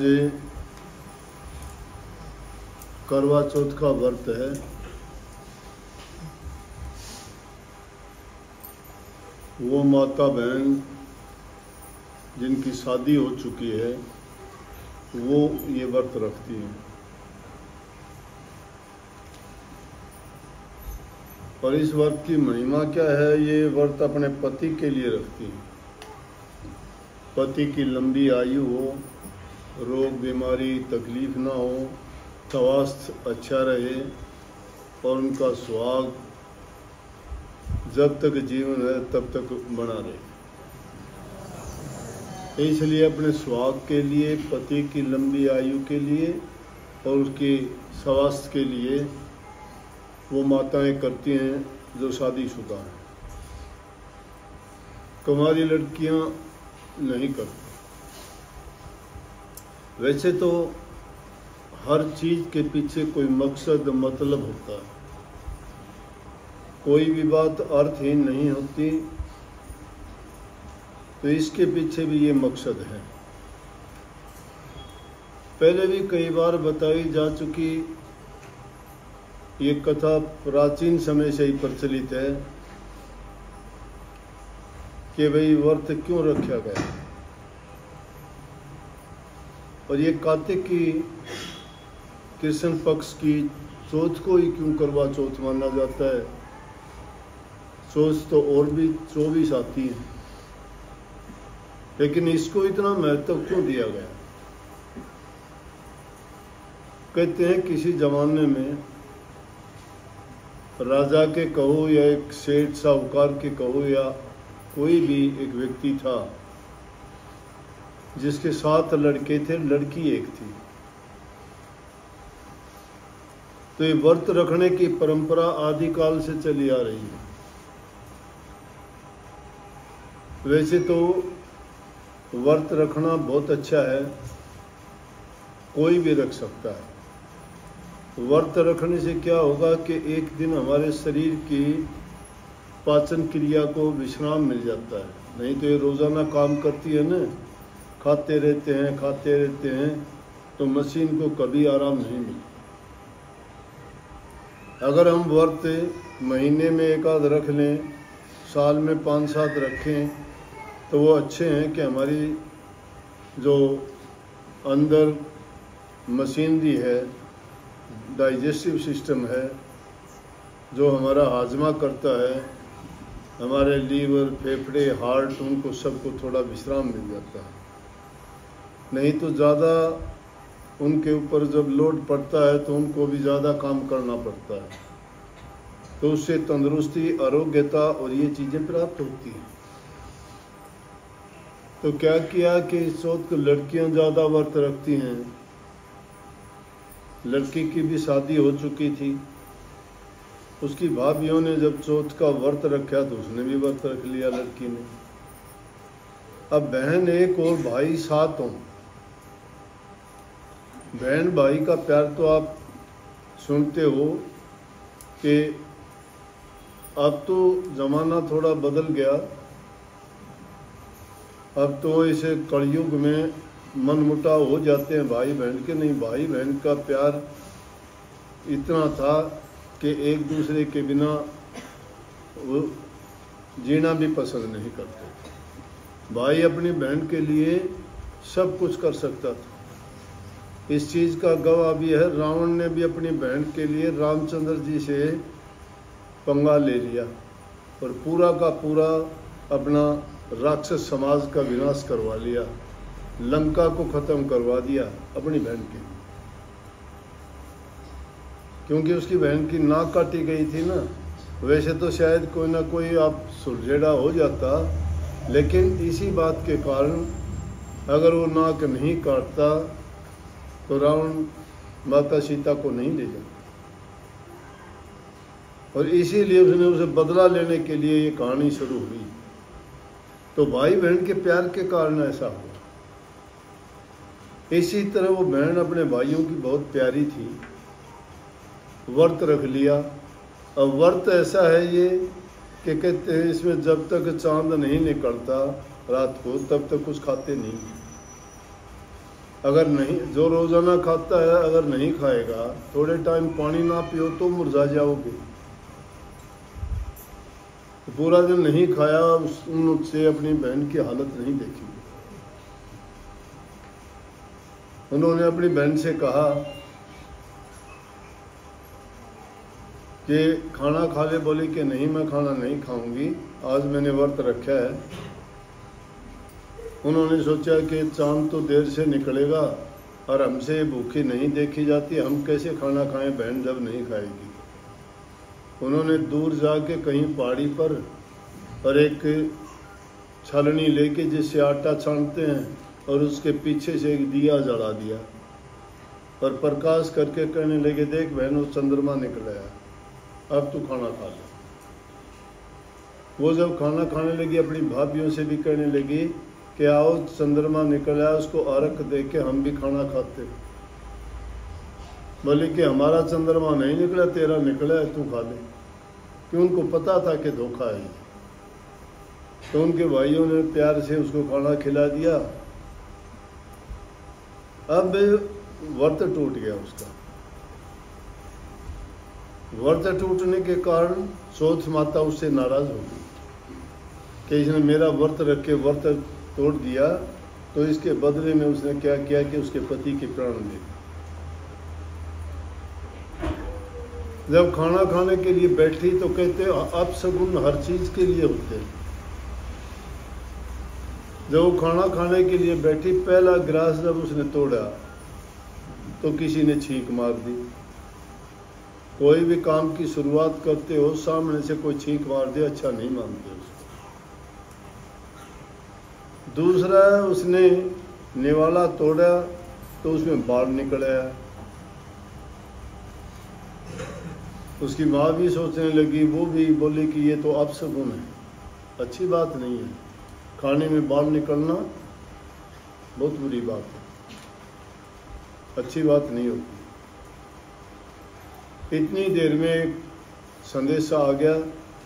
आज करवा चौथ का व्रत है। वो माता बहन जिनकी शादी हो चुकी है वो ये व्रत रखती हैं और इस व्रत की महिमा क्या है, ये व्रत अपने पति के लिए रखती हैं। पति की लंबी आयु हो, रोग बीमारी तकलीफ ना हो, स्वास्थ्य अच्छा रहे और उनका सुहाग जब तक जीवन है तब तक बना रहे। इसलिए अपने सुहाग के लिए, पति की लंबी आयु के लिए और उसके स्वास्थ्य के लिए वो माताएं करती हैं जो शादीशुदा हैं। कुंवारी लड़कियां नहीं करती। वैसे तो हर चीज के पीछे कोई मकसद मतलब होता है, कोई भी बात अर्थहीन नहीं होती, तो इसके पीछे भी ये मकसद है। पहले भी कई बार बताई जा चुकी ये कथा, प्राचीन समय से ही प्रचलित है कि भाई व्रत क्यों रखा गया और ये कार्तिक की कृष्ण पक्ष की चौथ को ही क्यों करवा चौथ माना जाता है। चौथ तो और भी 24 आती है, लेकिन इसको इतना महत्व क्यों दिया गया। कहते हैं किसी जमाने में राजा के कहो या एक सेठ साहूकार के कहो या कोई भी एक व्यक्ति था जिसके 7 लड़के थे, लड़की एक थी। तो ये व्रत रखने की परंपरा आदिकाल से चली आ रही है। वैसे तो व्रत रखना बहुत अच्छा है, कोई भी रख सकता है। व्रत रखने से क्या होगा कि एक दिन हमारे शरीर की पाचन क्रिया को विश्राम मिल जाता है। नहीं तो ये रोजाना काम करती है ना, खाते रहते हैं तो मशीन को कभी आराम नहीं मिलता। अगर हम व्रत महीने में एक आध रख लें, साल में 5-7 रखें तो वो अच्छे हैं कि हमारी जो अंदर मशीनरी है, डाइजेस्टिव सिस्टम है, जो हमारा हाजमा करता है, हमारे लीवर, फेफड़े, हार्ट, उनको सबको थोड़ा विश्राम मिल जाता है। नहीं तो ज़्यादा उनके ऊपर जब लोड पड़ता है तो उनको भी ज़्यादा काम करना पड़ता है, तो उससे तंदुरुस्ती, आरोग्यता और ये चीज़ें प्राप्त होती हैं। तो क्या किया कि इस चौथ को लड़कियां ज़्यादा व्रत रखती हैं। लड़की की भी शादी हो चुकी थी, उसकी भाभियों ने जब चौथ का व्रत रखा तो उसने भी व्रत रख लिया लड़की ने। अब बहन एक और भाई 7 हों। बहन भाई का प्यार तो आप सुनते हो कि अब तो ज़माना थोड़ा बदल गया। अब तो इसे कलयुग में मनमुटाव हो जाते हैं भाई बहन के। नहीं, भाई बहन का प्यार इतना था कि एक दूसरे के बिना वो जीना भी पसंद नहीं करते। भाई अपनी बहन के लिए सब कुछ कर सकता था। इस चीज़ का गवाह भी है, रावण ने भी अपनी बहन के लिए रामचंद्र जी से पंगा ले लिया और पूरा का पूरा अपना राक्षस समाज का विनाश करवा लिया, लंका को खत्म करवा दिया अपनी बहन के, क्योंकि उसकी बहन की नाक काटी गई थी ना। वैसे तो शायद कोई ना कोई आप सुलझेड़ा हो जाता, लेकिन इसी बात के कारण अगर वो नाक नहीं काटता तो रावण माता सीता को नहीं ले जाता। और इसीलिए उसने उसे बदला लेने के लिए ये कहानी शुरू हुई। तो भाई बहन के प्यार के कारण ऐसा हुआ। इसी तरह वो बहन अपने भाइयों की बहुत प्यारी थी, व्रत रख लिया। अब व्रत ऐसा है ये कि कहते हैं इसमें जब तक चांद नहीं निकलता रात को तब तक कुछ खाते नहीं। अगर नहीं, जो रोज़ाना खाता है अगर नहीं खाएगा, थोड़े टाइम पानी ना पियो तो मुरझा जाओगे। तो पूरा दिन नहीं खाया, उससे अपनी बहन की हालत नहीं देखी। उन्होंने अपनी बहन से कहा कि खाना खा ले। बोली कि नहीं, मैं खाना नहीं खाऊंगी, आज मैंने व्रत रखा है। उन्होंने सोचा कि चांद तो देर से निकलेगा और हमसे भूखी नहीं देखी जाती, हम कैसे खाना खाएं बहन जब नहीं खाएगी। उन्होंने दूर जाके कहीं पहाड़ी पर और एक छलनी लेके जिससे आटा छानते हैं और उसके पीछे से एक दिया जला दिया और प्रकाश करके कहने लगे, देख बहन वो चंद्रमा निकला है, अब तू खाना खा ले। वो जब खाना खाने लगी अपनी भाभीयों से भी कहने लगी कि आओ चंद्रमा निकल आया, उसको अर्घ दे के हम भी खाना खाते। बोले कि हमारा चंद्रमा नहीं निकला, तेरा निकला है, तू खा ले। कि उनको पता था कि धोखा है। तो उनके भाइयों ने प्यार से उसको खाना खिला दिया। अब व्रत टूट गया उसका। व्रत टूटने के कारण सोच माता उससे नाराज हो गई कि इसने मेरा व्रत रख के व्रत तोड़ दिया, तो इसके बदले में उसने क्या किया कि उसके पति के प्राण ले। जब खाना खाने के लिए बैठी तो कहते अपशगुन हर चीज के लिए होते हैं। जब वो खाना खाने के लिए बैठी, पहला गिलास जब उसने तोड़ा तो किसी ने छींक मार दी। कोई भी काम की शुरुआत करते हो, सामने से कोई छींक मार दे, अच्छा नहीं मानते उसको। दूसरा, उसने निवाला तोड़ा तो उसमें बाढ़ निकल आया। उसकी माँ भी सोचने लगी, वो भी बोली कि ये तो अपशगुन है, अच्छी बात नहीं है, खाने में बाढ़ निकलना बहुत बुरी बात है, अच्छी बात नहीं होती। इतनी देर में एक संदेशा आ गया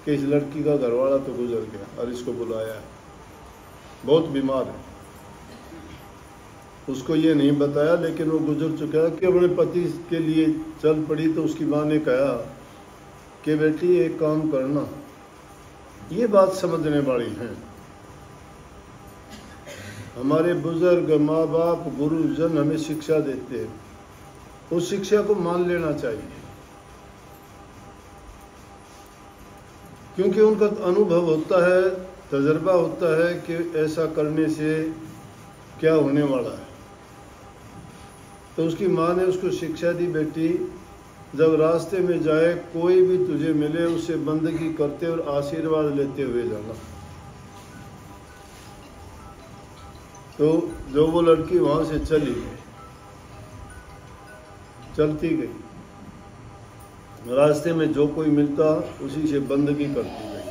कि इस लड़की का घरवाला तो गुजर गया और इसको बुलाया है, बहुत बीमार है। उसको ये नहीं बताया, लेकिन वो गुजर चुका है कि अपने पति के लिए चल पड़ी। तो उसकी माँ ने कहा कि बेटी एक काम करना, ये बात समझने वाली है, हमारे बुजुर्ग माँ बाप गुरुजन हमें शिक्षा देते हैं, उस शिक्षा को मान लेना चाहिए, क्योंकि उनका अनुभव होता है, तजर्बा होता है कि ऐसा करने से क्या होने वाला है। तो उसकी माँ ने उसको शिक्षा दी, बेटी जब रास्ते में जाए कोई भी तुझे मिले उससे बंदगी करते और आशीर्वाद लेते हुए जाना। तो जो वो लड़की वहां से चलती गई, रास्ते में जो कोई मिलता उसी से बंदगी करती गई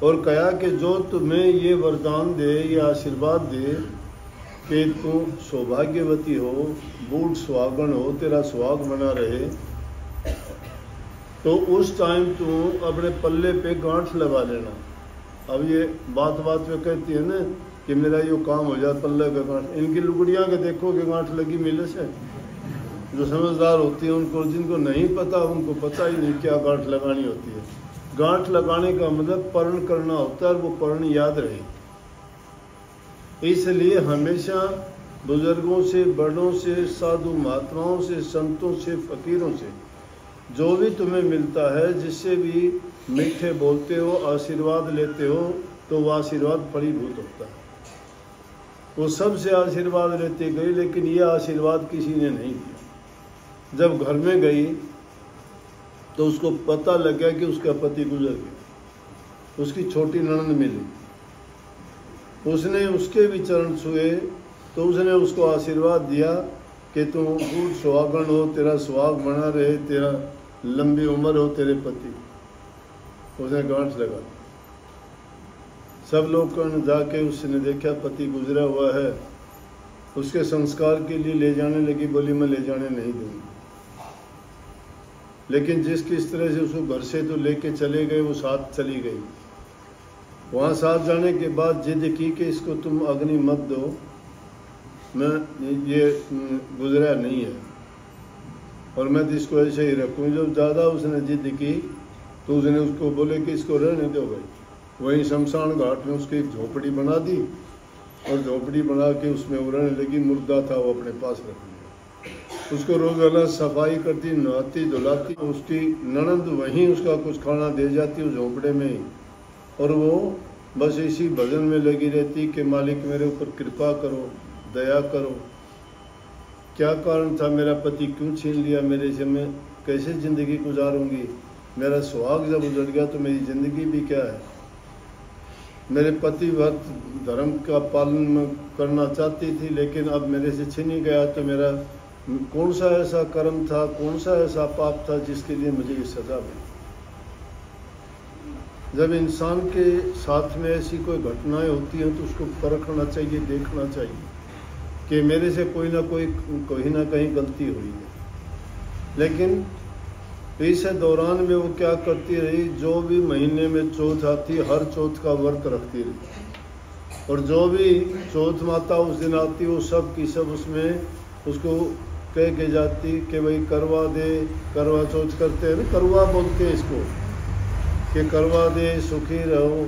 और कहा कि जो तुम्हें ये वरदान दे, ये आशीर्वाद दे कि तू सौभाग्यवती हो, बूढ़ सुहागन हो, तेरा सुहाग बना रहे, तो उस टाइम तू अपने पल्ले पे गांठ लगा लेना। अब ये बात पे कहती है ना कि मेरा ये काम हो जाए, पल्ले पे गांठ। इनकी लुगड़ियाँ के देखो कि गांठ लगी मिले से, जो समझदार होती है उनको, जिनको नहीं पता उनको पता ही नहीं क्या गांठ लगानी होती है। गांठ लगाने का मतलब पर्ण करना होता है और वो पर्ण याद रहे। इसलिए हमेशा बुजुर्गों से, बड़ों से, साधु महात्माओं से, संतों से, फकीरों से जो भी तुम्हें मिलता है, जिससे भी मीठे बोलते हो, आशीर्वाद लेते हो, तो वह आशीर्वाद फलीभूत होता है। वो सबसे आशीर्वाद लेते गई, लेकिन यह आशीर्वाद किसी ने नहीं दिया। जब घर में गई तो उसको पता लग गया कि उसका पति गुजर गया। उसकी छोटी ननद मिली, उसने उसके भी चरण छुए तो उसने उसको आशीर्वाद दिया कि तुम बूढ़ सुहागन हो, तेरा सुहाग बना रहे, तेरा लंबी उम्र हो तेरे पति। उसने गांठ लगा। सब लोग जाके उसने देखा पति गुजरा हुआ है, उसके संस्कार के लिए ले जाने लगी। बोली मैं ले जाने नहीं दूंगी। लेकिन किस तरह से उसको घर से तो लेके चले गए, वो साथ चली गई। वहाँ साथ जाने के बाद जिद की कि इसको तुम अग्नि मत दो, मैं ये गुजरा नहीं है और मैं तो इसको ऐसे ही रखूँ। जब ज़्यादा उसने जिद की तो उसने उसको बोले कि इसको रहने दो भाई। वहीं शमशान घाट में उसकी एक झोपड़ी बना दी और झोपड़ी बना के उसमें वो रहने लगी। मुर्दा था वो अपने पास रख लिया। उसको रोजाना सफाई करती, नहाती धुलाती। उसकी ननद वहीं उसका कुछ खाना दे जाती उस झोपड़े में ही, और वो बस इसी भजन में लगी रहती कि मालिक मेरे ऊपर कृपा करो, दया करो। क्या कारण था, मेरा पति क्यों छीन लिया मेरे से, मैं कैसे ज़िंदगी गुजारूंगी, मेरा सुहाग जब उजड़ गया तो मेरी ज़िंदगी भी क्या है। मेरे पति व्रत धर्म का पालन करना चाहती थी, लेकिन अब मेरे से छीन ही गया तो मेरा कौन सा ऐसा कर्म था, कौन सा ऐसा पाप था जिसके लिए मुझे ये सज़ा मिली। जब इंसान के साथ में ऐसी कोई घटनाएं होती हैं तो उसको परखना चाहिए, देखना चाहिए कि मेरे से कोई ना कहीं गलती हुई है। लेकिन इस दौरान में वो क्या करती रही, जो भी महीने में चौथ आती हर चौथ का व्रत रखती रही, और जो भी चौथ माता उस दिन आती वो सब की सब उसमें उसको कह के जाती कि भाई करवा दे, करवा चौथ करते हैं ना, करवा बोलते हैं इसको कि करवा दे, सुखी रहो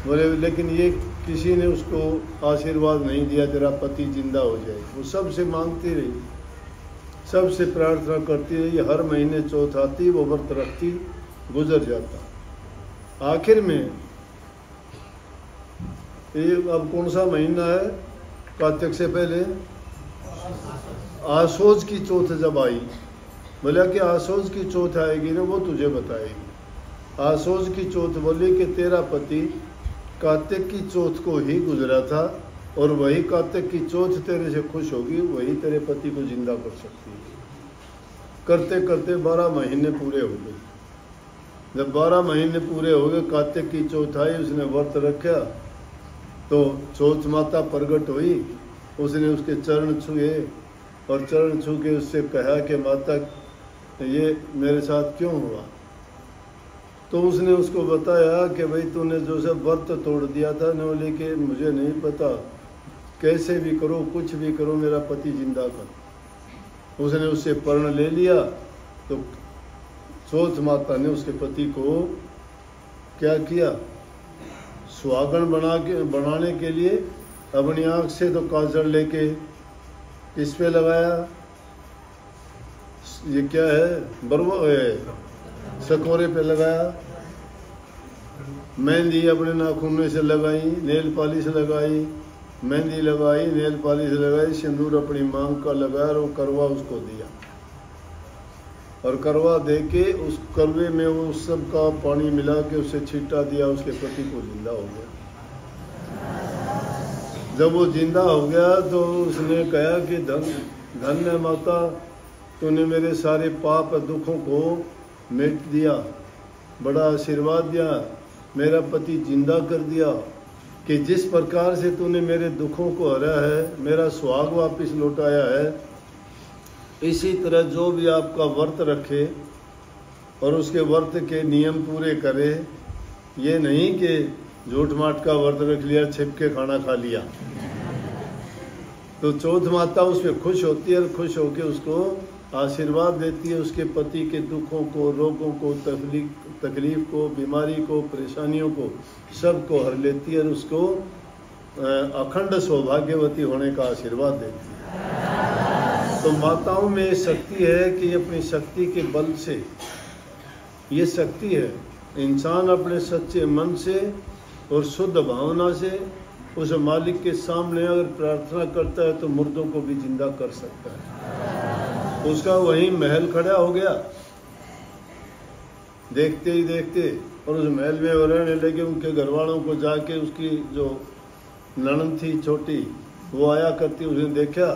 बोले। लेकिन ये किसी ने उसको आशीर्वाद नहीं दिया तेरा पति जिंदा हो जाए। वो सबसे मांगती रही, सबसे प्रार्थना करती रही। हर महीने चौथ आती, वो व्रत रखती, गुजर जाता। आखिर में ये अब कौन सा महीना है, कार्तिक से पहले आसोज की चौथ जब आई, बोला कि आसोज की चौथ आएगी ना वो तुझे बताएगी। आसोज की चौथ बोली कि तेरा पति कार्तिक की चौथ को ही गुजरा था और वही कार्तिक की चौथ तेरे से खुश होगी, वही तेरे पति को जिंदा कर सकती है। करते करते 12 महीने पूरे हो गए। जब 12 महीने पूरे हो गए, कार्तिक की चौथ आई, उसने व्रत रखा तो चौथ माता प्रकट हुई। उसने उसके चरण छुए और चरण छू के उससे कहा कि माता ये मेरे साथ क्यों हुआ। तो उसने उसको बताया कि भाई तूने जो सब व्रत तोड़ दिया था न, लेकिन मुझे नहीं पता, कैसे भी करो कुछ भी करो मेरा पति जिंदा कर। उसने उससे प्रण ले लिया। तो चौथ माता ने उसके पति को क्या किया, सुहागन बनाने के लिए अपनी आँख से तो काजल लेके इस पे लगाया, ये क्या है, सकोरे पे लगाया, मेहंदी अपने नाखून से लगाई, नेल पॉलिश लगाई, मेहंदी लगाई, नेल पॉलिश लगाई, सिंदूर अपनी मांग का लगाया और करवा उसको दिया। और करवा दे के उस करवे में वो सब का पानी मिला के उसे छींटा दिया, उसके पति को जिंदा हो गया। जब वो जिंदा हो गया तो उसने कहा कि धन्य माता, तूने मेरे सारे पाप दुखों को मिट दिया, बड़ा आशीर्वाद दिया, मेरा पति जिंदा कर दिया कि जिस प्रकार से तूने मेरे दुखों को हरा है, मेरा सुहाग वापस लौटाया है, इसी तरह जो भी आपका व्रत रखे और उसके व्रत के नियम पूरे करे। ये नहीं कि झूठ माट का व्रत रख लिया, छिप के खाना खा लिया। तो चौथ माता उस पर खुश होती है और खुश होकर उसको आशीर्वाद देती है, उसके पति के दुखों को, रोगों को, तकलीफ को, बीमारी को, परेशानियों को सब को हर लेती है और उसको अखंड सौभाग्यवती होने का आशीर्वाद देती है। तो माताओं में शक्ति है कि अपनी शक्ति के बल से, ये शक्ति है, इंसान अपने सच्चे मन से और शुद्ध भावना से उस मालिक के सामने अगर प्रार्थना करता है तो मुर्दों को भी जिंदा कर सकता है। उसका वही महल खड़ा हो गया देखते ही देखते, और उस महल में वो रहने लगे। उनके घर वालों को जाके उसकी जो ननद थी छोटी, वो आया करती, उसने देखा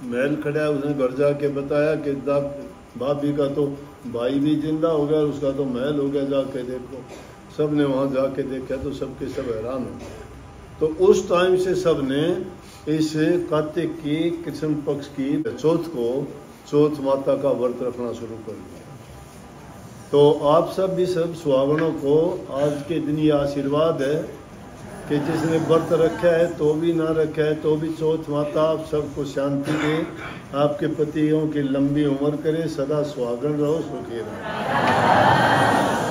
महल खड़ा है, उसने घर जाके बताया कि भाभी का तो भाई भी जिंदा हो गया, उसका तो महल हो गया, जाके देखो। सब ने वहाँ जाके देखा तो सबके सब हैरान हो गए। तो उस टाइम से सब ने इस कार्तिक की कृष्ण पक्ष की चौथ को चौथ माता का व्रत रखना शुरू कर दिया। तो आप सब भी सब सुहागनों को आज के दिन ये आशीर्वाद है कि जिसने व्रत रखा है तो भी ना रखा है तो भी चौथ माता आप सबको शांति दे, आपके पतियों की लंबी उम्र करे, सदा सुहागन रहो, सुखी रहो।